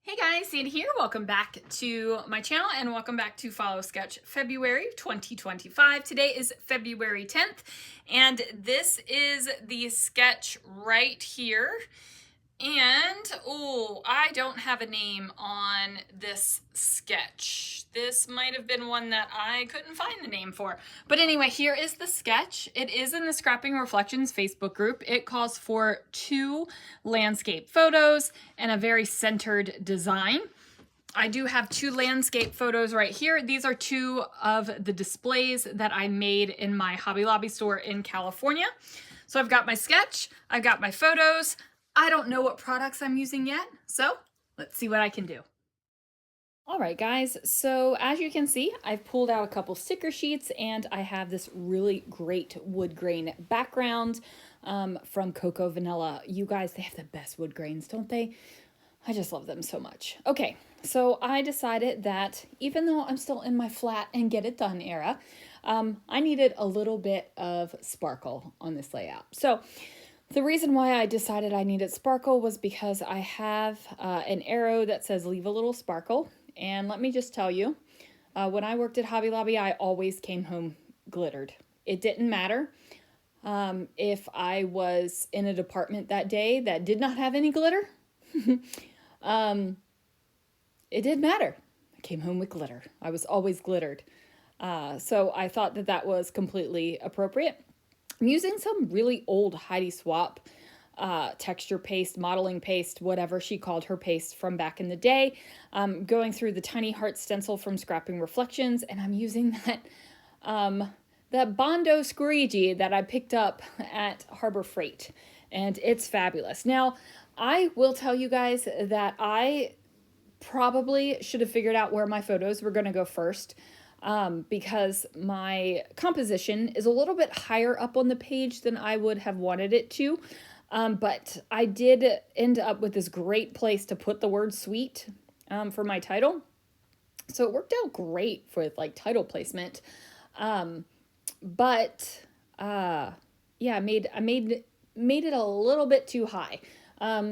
Hey guys, Sandy here. Welcome back to my channel and welcome back to Follow Sketch February 2025. Today is February 10th and this is the sketch right here. And, oh, I don't have a name on this sketch. This might have been one that I couldn't find the name for. But anyway, here is the sketch. It is in the Scrapping Reflections Facebook group. It calls for 2 landscape photos and a very centered design. I do have 2 landscape photos right here. These are 2 of the displays that I made in my Hobby Lobby store in California. So I've got my sketch, I've got my photos. I don't know what products I'm using yet, so let's see what I can do. All right, guys, so as you can see, I've pulled out a couple sticker sheets and I have this really great wood grain background from Cocoa Vanilla. You guys, they have the best wood grains, don't they? I just love them so much. Okay, so I decided that even though I'm still in my flat and get it done era, I needed a little bit of sparkle on this layout. So the reason why I decided I needed sparkle was because I have an arrow that says leave a little sparkle. And let me just tell you, when I worked at Hobby Lobby, I always came home glittered. It didn't matter if I was in a department that day that did not have any glitter. It didn't matter. I came home with glitter. I was always glittered. So I thought that that was completely appropriate. I'm using some really old Heidi Swapp texture paste, modeling paste, whatever she called her paste from back in the day. Going through the Tiny Heart stencil from Scrapping Reflections, and I'm using that Bondo squeegee that I picked up at Harbor Freight, and it's fabulous. Now, I will tell you guys that I probably should have figured out where my photos were going to go first. Because my composition is a little bit higher up on the page than I would have wanted it to. But I did end up with this great place to put the word sweet for my title. So it worked out great for like title placement. But yeah, I made it a little bit too high.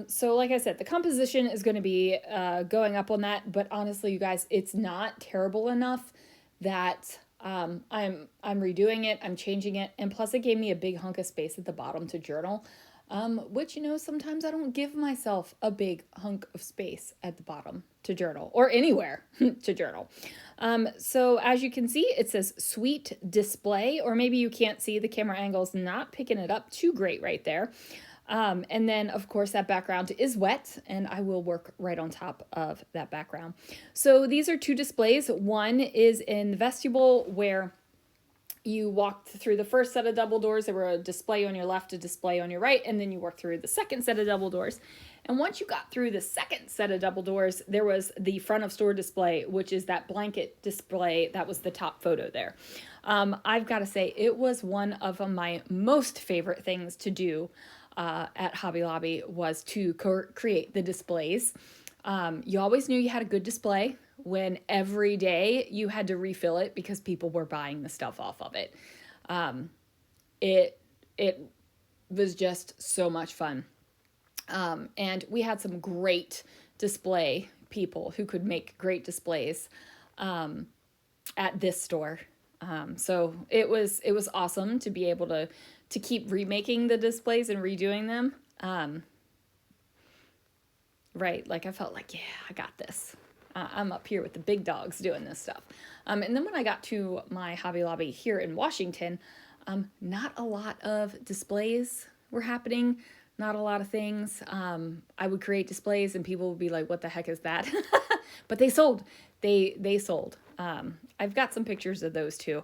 So like I said, the composition is going to be going up on that. But honestly, you guys, it's not terrible enough that I'm redoing it, I'm changing it, and plus it gave me a big hunk of space at the bottom to journal, which, you know, sometimes I don't give myself a big hunk of space at the bottom to journal, or anywhere to journal. So as you can see, it says Sweet Display, or maybe you can't see, the camera angle's not picking it up too great right there. And then, of course, that background is wet, and I will work right on top of that background. So these are 2 displays. One is in the vestibule where you walked through the first set of double doors. There were a display on your left, a display on your right, and then you worked through the second set of double doors. And once you got through the second set of double doors, there was the front of store display, which is that blanket display. That was the top photo there. I've got to say, it was one of my most favorite things to do at Hobby Lobby was to create the displays. You always knew you had a good display when every day you had to refill it because people were buying the stuff off of it. It was just so much fun. And we had some great display people who could make great displays at this store. So it was awesome to be able to keep remaking the displays and redoing them. Right, like I felt like, yeah, I got this. I'm up here with the big dogs doing this stuff. And then when I got to my Hobby Lobby here in Washington, not a lot of displays were happening. Not a lot of things. I would create displays and people would be like, what the heck is that? But they sold. They sold. I've got some pictures of those too.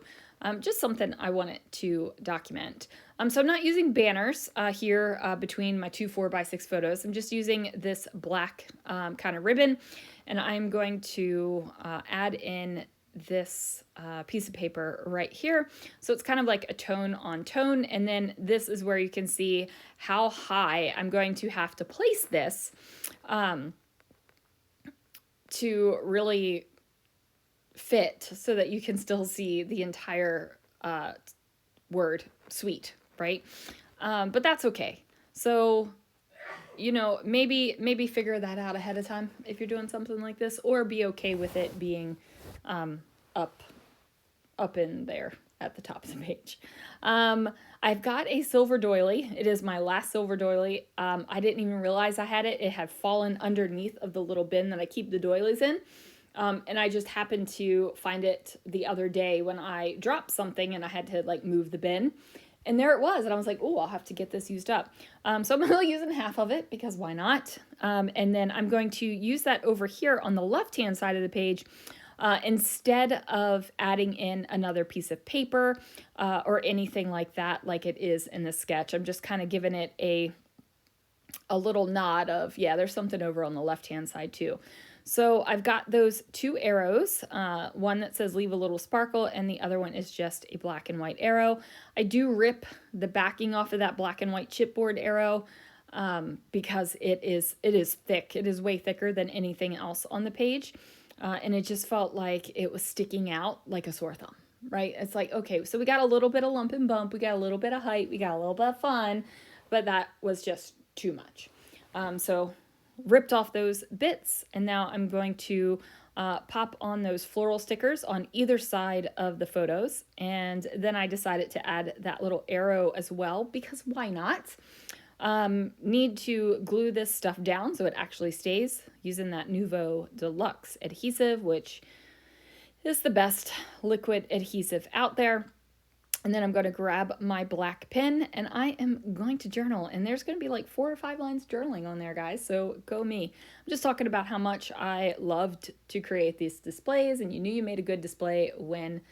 Just something I wanted to document. So I'm not using banners here between my 2 4x6 photos. I'm just using this black kind of ribbon, and I'm going to add in this piece of paper right here. So it's kind of like a tone on tone, and then this is where you can see how high I'm going to have to place this to really fit so that you can still see the entire word sweet, right? But that's okay. So you know, maybe figure that out ahead of time if you're doing something like this, or be okay with it being up in there at the top of the page. I've got a silver doily. It is my last silver doily. I didn't even realize I had it. It had fallen underneath of the little bin that I keep the doilies in. And I just happened to find it the other day when I dropped something and I had to like move the bin. And there it was. And I was like, oh, I'll have to get this used up. So I'm only using half of it because why not? And then I'm going to use that over here on the left-hand side of the page instead of adding in another piece of paper or anything like that, like it is in the sketch. I'm just kind of giving it a little nod of, yeah, there's something over on the left-hand side too. So I've got those two arrows, one that says leave a little sparkle and the other one is just a black and white arrow. I do rip the backing off of that black and white chipboard arrow because it is thick. It is way thicker than anything else on the page. And it just felt like it was sticking out like a sore thumb, right? It's like, okay, so we got a little bit of lump and bump, we got a little bit of height, we got a little bit of fun, but that was just too much. So ripped off those bits, and now I'm going to pop on those floral stickers on either side of the photos. And then I decided to add that little arrow as well, because why not? Need to glue this stuff down so it actually stays using that Nuvo Deluxe adhesive, which is the best liquid adhesive out there. And then I'm going to grab my black pen and I am going to journal. And there's going to be like 4 or 5 lines journaling on there, guys. So go me. I'm just talking about how much I loved to create these displays. And you knew you made a good display when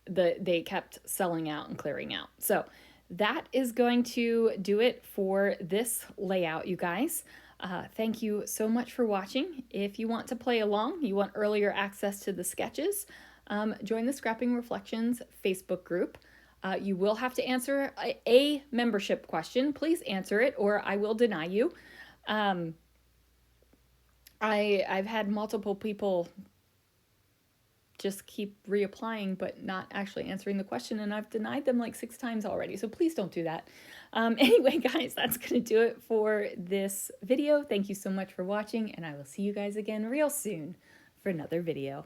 they kept selling out and clearing out. So that is going to do it for this layout, you guys. Thank you so much for watching. If you want to play along, you want earlier access to the sketches, join the Scrapping Reflections Facebook group. You will have to answer a membership question. Please answer it or I will deny you. I've had multiple people just keep reapplying but not actually answering the question, and I've denied them like 6 times already, so please don't do that. Anyway, guys, that's gonna do it for this video. Thank you so much for watching, and I will see you guys again real soon for another video.